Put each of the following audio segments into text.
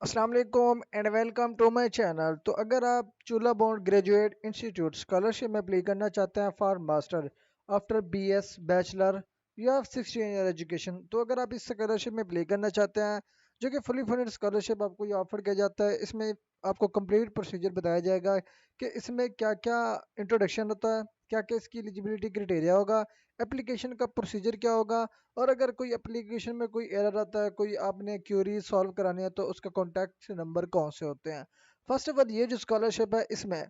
अस्सलाम वालेकुम and welcome to my channel. तो अगर आप Chulabhorn graduate institute scholarship में अप्लाई करना चाहते हैं for master after BS bachelor या 16 ईयर एजुकेशन, तो अगर आप इस स्कॉलरशिप में अप्लाई करना चाहते हैं जो कि फुली फंडेड स्कॉलरशिप आपको ये ऑफर किया जाता है, इसमें आपको कंप्लीट प्रोसीजर बताया जाएगा कि इसमें क्या क्या इंट्रोडक्शन होता है, क्या क्या इसकी एलिजिबिलिटी क्राइटेरिया होगा, एप्लीकेशन का प्रोसीजर क्या होगा, और अगर कोई एप्लीकेशन में कोई एरर आता है, कोई आपने क्यूरी सॉल्व करानी है, तो उसका कॉन्टैक्ट नंबर कौन से होते हैं। फर्स्ट ऑफ ऑल, ये जो स्कॉलरशिप है इसमें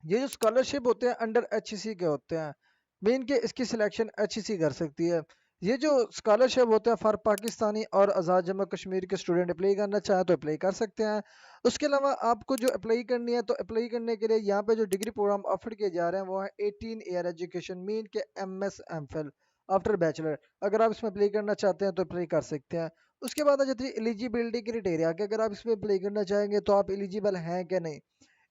ये जो स्कॉलरशिप होते हैं अंडर एचईसी के होते हैं, मेन के इसकी सिलेक्शन एचईसी कर सकती है। ये जो स्कॉलरशिप होते हैं फॉर पाकिस्तानी और आज़ाद जम्मू कश्मीर के स्टूडेंट अप्लाई करना चाहें तो अप्लाई कर सकते हैं। उसके अलावा आपको जो अप्लाई करनी है, तो अप्लाई करने के लिए यहाँ पे जो डिग्री प्रोग्राम ऑफर किए जा रहे हैं वो है 18 ईयर एजुकेशन मीन के एमएस एमफिल आफ्टर बैचलर। अगर आप इसमें अप्लाई करना चाहते हैं तो अप्लाई कर सकते हैं। उसके बाद आ जाती है एलिजिबिलिटी क्राइटेरिया कि अगर आप इसमें अप्लाई करना चाहेंगे तो आप एलिजिबल हैं कि नहीं।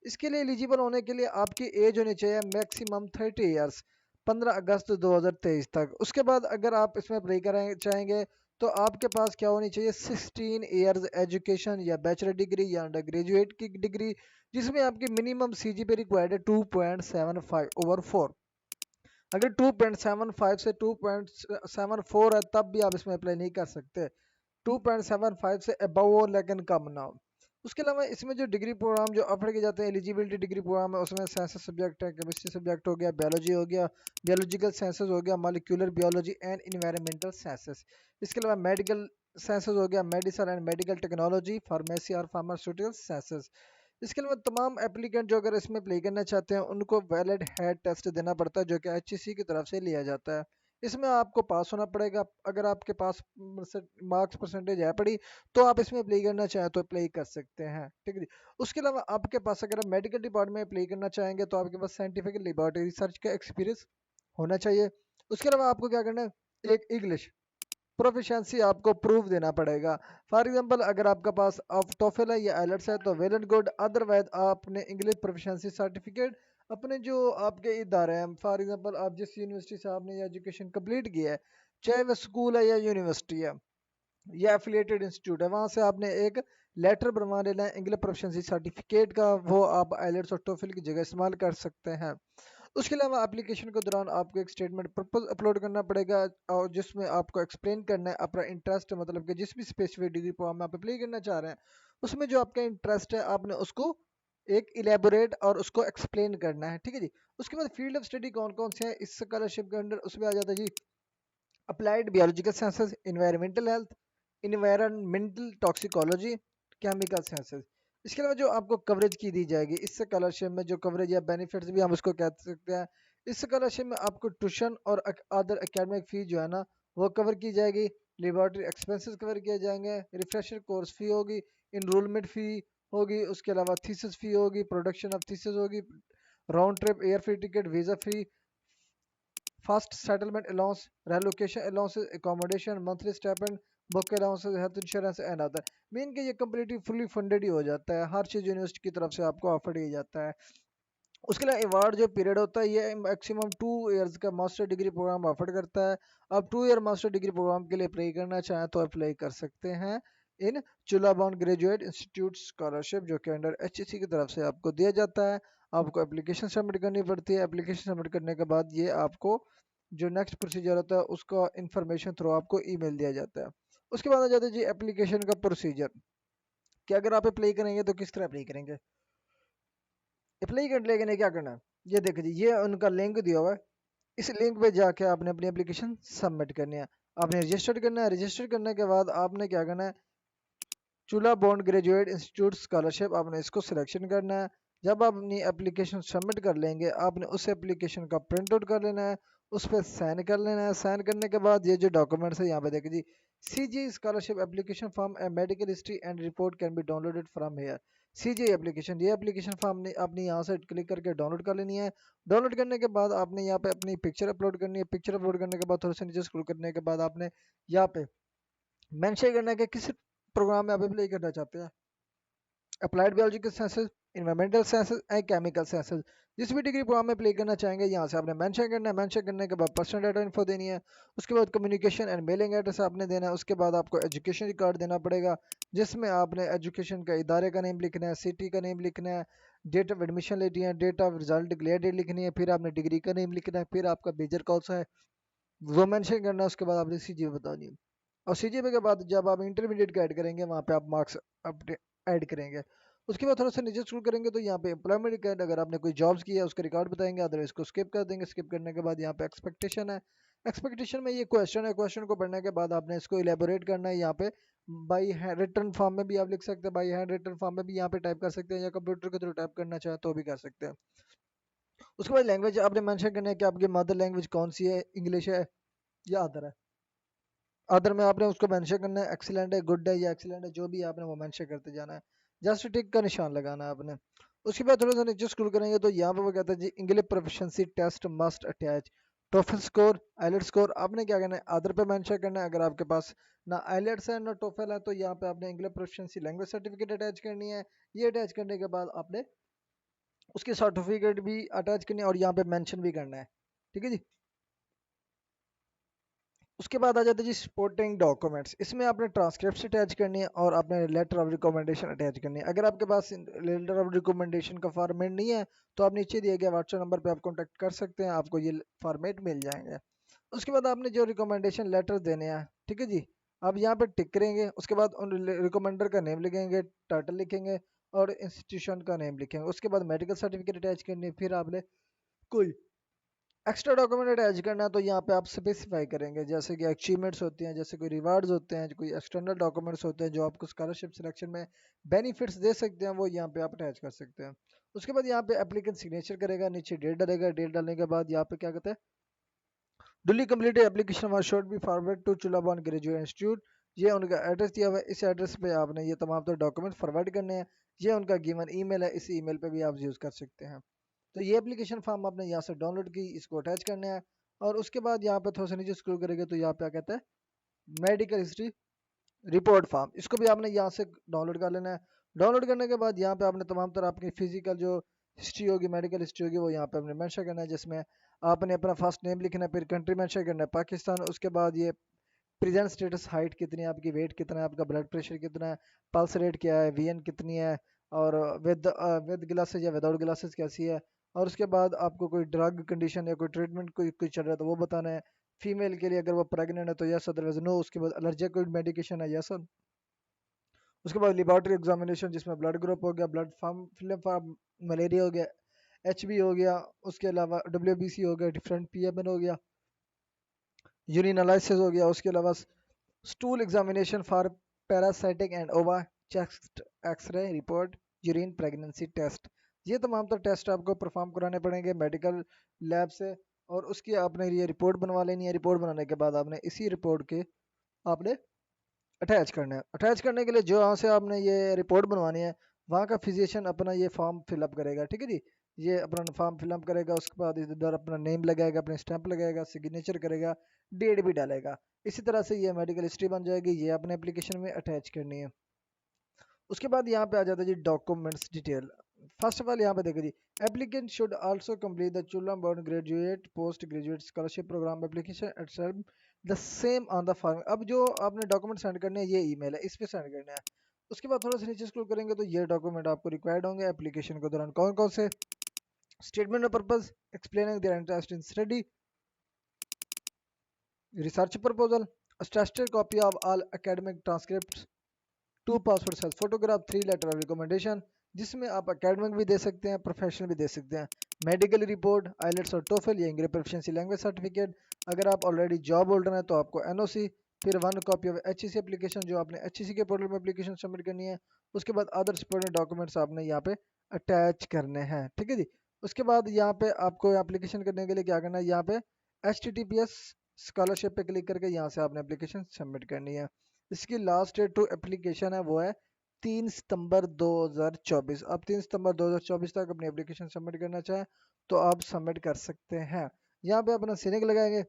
इसके लिए एलिजिबल होने के लिए आपकी एज होनी चाहिए मैक्सिमम 30 ईयर्स 15 अगस्त 2023 तक। उसके बाद अगर आप इसमें अप्लाई करें चाहेंगे तो आपके पास क्या होनी चाहिए 16 ईयर्स एजुकेशन या बैचलर डिग्री या अंडर ग्रेजुएट की डिग्री, जिसमें आपकी मिनिमम सीजीपी रिक्वायर्ड है 2.75/4। अगर 2.75 से 2.74 है तब भी आप इसमें अप्लाई नहीं कर सकते। 2.75 से अबव हो लेकिन कम ना हो। उसके अलावा इसमें जो डिग्री प्रोग्राम जो ऑफर किए जाते हैं एलिजिबिलिटी डिग्री प्रोग्राम है, उसमें साइंस सब्जेक्ट है, केमिस्ट्री सब्जेक्ट हो गया, बायोलॉजी हो गया, बियोलॉजिकल साइंसेज हो गया, molecular biology and environmental sciences. इसके अलावा मेडिकल साइंसेज हो गया, medicine and medical technology, pharmacy और फार्मास्यूटिकल साइंसेज। इसके अलावा तमाम एप्लीकेंट जो अगर इसमें अप्लाई करना चाहते हैं उनको वैलिड हेड टेस्ट देना पड़ता है जो कि एचईसी की तरफ से लिया जाता है। इसमें आपको पास होना पड़ेगा। अगर आपके पास मार्क्स परसेंटेज है पड़ी तो आप इसमें अप्लाई करना चाहें तो अप्लाई कर सकते हैं, ठीक है जी। उसके अलावा आपके पास अगर आप मेडिकल डिपार्टमेंट में अप्लाई करना चाहेंगे तो आपके पास साइंटिफिक लेबोरेटरी रिसर्च का एक्सपीरियंस होना चाहिए। उसके अलावा आपको क्या करना है, एक इंग्लिश प्रोफिशिएंसी आपको प्रूफ देना पड़ेगा। फॉर एग्जांपल अगर आपका पास ऑफ टोफल है या आइलेट्स है तो वेल एंड गुड, अदरवाइज आपने इंग्लिश प्रोफिशिएंसी सर्टिफिकेट अपने जो आपके इदारे हैं, फॉर एग्जांपल आप जिस यूनिवर्सिटी से आपने ये एजुकेशन कंप्लीट किया है, चाहे वह स्कूल है या यूनिवर्सिटी है या एफिलिएटेड इंस्टीट्यूट है, वहां से आपने एक लेटर बनवा लेना है इंग्लिश प्रोफिशिएंसी सर्टिफिकेट का, वो आप आइलेट्स और टोफल की जगह इस्तेमाल कर सकते हैं। उसके अलावा एप्लीकेशन के दौरान आपको एक स्टेटमेंट प्रपोज अपलोड करना पड़ेगा और जिसमें आपको एक्सप्लेन करना है अपना इंटरेस्ट, मतलब कि जिस भी स्पेसिफिक डिग्री प्रोग्राम में आप अप्लाई करना चाह रहे हैं उसमें जो आपका इंटरेस्ट है आपने उसको एक इलेबोरेट और उसको एक्सप्लेन करना है, ठीक है जी। उसके बाद फील्ड ऑफ स्टडी कौन कौन से हैं इस स्कॉलरशिप के अंडर, उसमें आ जाता है जी applied biological sciences, environmental health, environmental toxicology, chemical sciences. इसके अलावा जो आपको कवरेज की दी जाएगी इस स्कॉलरशिप में, जो कवरेज या बेनिफिट्स भी हम उसको कह सकते हैं, इस स्कॉलरशिप में आपको ट्यूशन और अदर एकेडमिक फी जो है ना वो कवर की जाएगी, लेबोरेटरी एक्सपेंसेस कवर किए जाएंगे, रिफ्रेशर कोर्स फी होगी, इनरोलमेंट फी होगी, उसके अलावा थीसिस फी होगी, प्रोडक्शन ऑफ थीसिस होगी, round trip air free ticket, visa fee, first settlement allowance, relocation allowances, accommodation, monthly stipend, book allowances, health insurance and other. Mean के ये कम्प्लीटली फुली फंडेड ही हो जाता है, हर चीज़ यूनिवर्सिटी की तरफ से आपको ऑफर किया जाता है। उसके लिए अवार्ड जो पीरियड होता है ये मैक्सिमम 2 इयर्स का मास्टर डिग्री प्रोग्राम ऑफर करता है। आप 2 ईयर मास्टर डिग्री प्रोग्राम के लिए अप्लाई करना चाहें तो अप्लाई कर सकते हैं इन चुलाबाउन ग्रेजुएट इंस्टीट्यूट स्कॉलरशिप, जो कि अंडर एचईसी की तरफ से आपको दिया जाता है। आपको एप्लीकेशन सबमिट करनी पड़ती है, एप्लीकेशन सबमिट करने के बाद ये आपको जो नेक्स्ट प्रोसीजर होता है उसका इंफॉर्मेशन थ्रू आपको ईमेल दिया जाता है। उसके बाद आ जाता है जी एप्लीकेशन का प्रोसीजर, कि अगर आप अप्लाई करेंगे तो किस तरह अप्लाई करेंगे। अप्लाई करने के लिए क्या करना है, ये देखिए जी ये उनका लिंक दिया हुआ है, इस लिंक पे जाके आपने अपनी एप्लीकेशन सबमिट करनी है। आपने रजिस्टर करना है, रजिस्टर करने के बाद आपने क्या करना है, चूल्हा बॉन्ड ग्रेजुएट इंस्टीट्यूट स्कॉलरशिप आपने इसको सिलेक्शन करना है। जब आप अपनी एप्लीकेशन सबमिट कर लेंगे आपने उस एप्लीकेशन का प्रिंट आउट कर लेना है, उस पर साइन कर लेना है। साइन करने के बाद ये जो डॉक्यूमेंट्स है यहाँ पे देखिए जी, C G scholarship application form and medical history and report can be downloaded from here. C G application, ये एप्लीकेशन फॉर्म आपने यहाँ से क्लिक करके डाउनलोड कर लेनी है। डाउनलोड करने के बाद आपने यहाँ पे अपनी पिक्चर अपलोड करनी है। पिक्चर अपलोड करने के बाद थोड़ा सा नीचे स्क्रॉल करने के बाद आपने यहाँ पे मेंशन करना है कि किस प्रोग्राम में आप अप्लाई करना चाहते हैं, applied biological sciences, environmental sciences and chemical sciences. जिस भी डिग्री प्रोग्राम में अप्लाई करना चाहेंगे यहाँ से आपने मेंशन करना है। मेंशन करने के बाद पर्सनल डाटा इन्फो देनी है। उसके बाद कम्युनिकेशन एंड मेलिंग एड्रेस आपने देना है। उसके बाद आपको एजुकेशन रिकॉर्ड देना पड़ेगा, जिसमें आपने एजुकेशन का इदारे का नेम लिखना है, सिटी का नेम लिखना है, डेट ऑफ एडमिशन लेनी है, date of result declare date लिखनी है, फिर आपने डिग्री का नेम लिखना है, फिर आपका मेजर कौन सा है वो मेंशन करना है। उसके बाद आपने सीजीपीए बतानी है, और सीजीपीए के बाद जब आप इंटरमीडिएट का ऐड करेंगे वहाँ पे आप मार्क्स अपने ऐड करेंगे। उसके बाद थोड़ा सा नीचे स्क्रॉल करेंगे तो यहाँ पे एम्प्लॉयमेंट रिकॉर्ड, अगर आपने कोई जॉब्स किया है उसका रिकॉर्ड बताएंगे, अदरवाइज को स्किप कर देंगे। स्किप करने के बाद यहाँ पे एक्सपेक्टेशन है। एक्सपेक्टेशन में ये क्वेश्चन है, क्वेश्चन को पढ़ने के बाद आपने इसको इलेबोरेट करना है। यहाँ पे बाई रिटर्न फॉर्म में भी आप लिख सकते हैं, बाई हैंड रिटर्न फॉर्म में भी यहाँ पे टाइप कर सकते हैं, या कंप्यूटर के थ्रू टाइप करना चाहे तो भी कर सकते हैं। उसके बाद लैंग्वेज आपने मेंशन करना है कि आपकी मदर लैंग्वेज कौन सी है, इंग्लिश है या अदर है। अदर में आपने उसको मेंशन करना है, एक्सीलेंट है, गुड है या एक्सीलेंट है, जो भी आपने वो मेंशन करते जाना है। जस्ट टिक का निशान लगाना है आपने। उसके बाद थोड़ा सा नीचे स्क्रॉल करेंगे तो यहाँ पे वो कहता है जी English proficiency test must attach TOEFL score, IELTS score. आपने क्या करना है, अदर पे मेंशन करना है। अगर आपके पास ना आइलेट्स है ना टोफल है तो यहाँ पे आपने English proficiency language certificate attach करनी है। ये अटैच करने के बाद आपने उसकी सर्टिफिकेट भी अटैच करनी है और यहाँ पे मेंशन भी करना है। ठीक है जी। उसके बाद आ जाते हैं जी सपोर्टिंग डॉक्यूमेंट्स। इसमें आपने ट्रांसक्रिप्ट अटैच करनी है और आपने लेटर ऑफ रिकमेंडेशन अटैच करनी है। अगर आपके पास लेटर ऑफ रिकमेंडेशन का फॉर्मेट नहीं है तो आप नीचे दिए गए व्हाट्सएप नंबर पे आप कॉन्टैक्ट कर सकते हैं, आपको ये फॉर्मेट मिल जाएंगे। उसके बाद आपने जो रिकमेंडेशन लेटर देने हैं, ठीक है जी, आप यहाँ पे टिक करेंगे। उसके बाद उन रिकमेंडर का नेम लिखेंगे, टाइटल लिखेंगे और इंस्टीट्यूशन का नेम लिखेंगे। उसके बाद मेडिकल सर्टिफिकेट अटैच करनी है। फिर आपने कोई एक्स्ट्रा डॉक्यूमेंट अटैच करना है तो यहाँ पे आप स्पेसिफाई करेंगे, जैसे कि अचीवमेंट्स होती हैं, जैसे कोई रिवार्ड्स होते हैं, कोई एक्सटर्नल डॉक्यूमेंट्स होते हैं जो आपको स्कॉलरशिप सिलेक्शन में बेनिफिट्स दे सकते हैं, वो यहाँ पे आप अटैच कर सकते हैं। उसके बाद यहाँ पे एप्लीकेंट सिग्नेचर करेगा, नीचे डेट डालेगा। डेट डालने के बाद यहाँ पे क्या कहते हैं, duly completed application was should be forward to Chulabhorn graduate institute. ये उनका एड्रेस दिया हुआ है, इस एड्रेस पे आपने ये तमाम तो डॉक्यूमेंट फॉरवर्ड करने हैं। ये उनका गिवन ईमेल है, इस ईमेल पे भी आप यूज़ कर सकते हैं। तो ये एप्लीकेशन फॉर्म आपने यहाँ से डाउनलोड की, इसको अटैच करना है। और उसके बाद यहाँ पे थोड़ा सा नीचे स्क्रॉल करेंगे तो यहाँ पे क्या कहता है, मेडिकल रिपोर्ट फॉर्म, इसको भी आपने यहाँ से डाउनलोड कर लेना है। डाउनलोड करने के बाद यहाँ पे आपने तमाम तरह आपकी फिजिकल जो हिस्ट्री होगी, मेडिकल हिस्ट्री होगी, वो यहाँ पे आपने मेंशन करना है, जिसमें आपने अपना फर्स्ट नेम लिखना है, फिर कंट्री मेंशन करना है पाकिस्तान। उसके बाद ये प्रेजेंट स्टेटस, हाइट कितनी है आपकी, वेट कितना है आपका, ब्लड प्रेशर कितना है, पल्स रेट क्या है, वीएन कितनी है, और विद ग्लासेस या विदाउट ग्लासेस कैसी है। और उसके बाद आपको कोई ड्रग कंडीशन या कोई ट्रीटमेंट कोई चल रहा है तो वो बताना है। फीमेल के लिए अगर वो प्रेग्नेंट है तो यस, अदरवाइज नो। उसके बाद एलर्जिक कोई मेडिकेशन है, यस। उसके बाद लेबोरेटरी एग्जामिनेशन, जिसमें ब्लड ग्रुप हो गया, blood form fill up form, malaria हो गया, एचबी हो गया, उसके अलावा डब्ल्यूबीसी हो गया, डिफरेंट पीएमएन हो गया, यूरिन एनालिसिस हो गया। उसके अलावा stool examination for parasitic and ova, chest x-ray report, urine pregnancy test. ये तमाम तो टेस्ट आपको परफॉर्म कराने पड़ेंगे मेडिकल लैब से, और उसकी आपने ये रिपोर्ट बनवा लेनी है। रिपोर्ट बनाने के बाद आपने इसी रिपोर्ट के आपने अटैच करना है। अटैच करने के लिए जो यहाँ से आपने ये रिपोर्ट बनवानी है, वहाँ का फिजिशियन अपना ये फॉर्म फिलअप करेगा, ठीक है जी। ये अपना फॉर्म फिलअप करेगा, उसके बाद इधर अपना नेम लगाएगा, अपने स्टैंप लगाएगा, सिग्नेचर करेगा, डेट भी डालेगा। इसी तरह से ये मेडिकल हिस्ट्री बन जाएगी, ये अपने एप्लीकेशन में अटैच करनी है। उसके बाद यहाँ पे आ जाता है जी documents detail. First of all यहाँ पे देखो जी, applicant should also complete the Chulabhorn graduate post graduate scholarship programme application at the same on the form. अब जो आपने डॉक्यूमेंट सेंड करने हैं ये ईमेल है, इस पे सेंड करना है। उसके बाद थोड़ा सा नीचे स्क्रॉल करेंगे तो ये डॉक्यूमेंट आपको रिक्वायर्ड होंगे एप्लीकेशन के दौरान। कौन कौन से, statement of purpose explaining their interest in study, research proposal, stated copy of all academic transcript, two passport size photograph, three letter of recommendation, जिसमें आप एकेडमिक भी दे सकते हैं, प्रोफेशनल भी दे सकते हैं, मेडिकल रिपोर्ट, आइलेट्स और टोफल या इंग्लिश प्रोफिशिएंसी लैंग्वेज सर्टिफिकेट। अगर आप ऑलरेडी जॉब होल्डर हैं तो आपको एनओसी, फिर one copy of HEC application जो आपने एचईसी के पोर्टल में एप्लीकेशन सबमिट करनी है। उसके बाद अदर सपोर्टिंग डॉक्यूमेंट्स आपने यहाँ पे अटैच करने हैं, ठीक है जी। उसके बाद यहाँ पे आपको एप्लीकेशन करने के लिए क्या करना है, यहाँ पे HTTPS स्कॉलरशिप पे क्लिक करके यहाँ से आपने एप्लीकेशन सबमिट करनी है। इसकी लास्ट डेट टू एप्लीकेशन है वो है 3 सितंबर 2024। अब 3 सितंबर 2024 तक अपनी एप्लीकेशन सबमिट करना चाहें तो आप सबमिट कर सकते हैं। यहाँ पे अपना सिनिक लगाएंगे,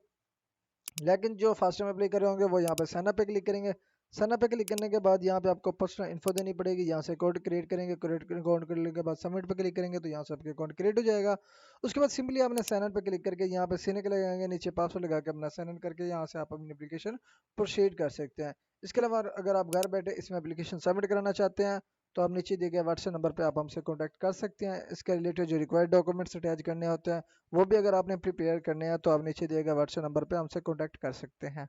लेकिन जो फर्स्ट टाइम अप्लाई कर रहे होंगे वो यहाँ पे साइन अप पे क्लिक करेंगे। साइन अप पे क्लिक करने के बाद यहाँ पे आपको पर्सनल इन्फो देनी पड़ेगी। यहाँ से अकाउंट क्रिएट करेंगे, क्रिएट अकाउंट करने के बाद सबमिट पे क्लिक करेंगे तो यहाँ से आपके अकाउंट क्रिएट हो जाएगा। उसके बाद सिंपली आपने साइन इन पे क्लिक करके यहाँ पे साइन इन लगाएंगे, नीचे पासवर्ड लगा के अपना साइन इन करके यहाँ से आप अपनी एप्लीकेशन प्रोसीड कर सकते हैं। इसके अलावा अगर आप घर बैठे इसमें एप्लीकेशन सबमिट कराना चाहते हैं तो आप नीचे दिए गए व्हाट्सएप नंबर पे आप हमसे कॉन्टैक्ट कर सकते हैं। इसके रिलेटेड जो रिक्वायर्ड डॉक्यूमेंट्स अटैच करने होते हैं वो भी अगर आपने प्रिपेयर करने हैं तो आप नीचे दिए गए व्हाट्सएप नंबर पे हमसे कॉन्टैक्ट कर सकते हैं।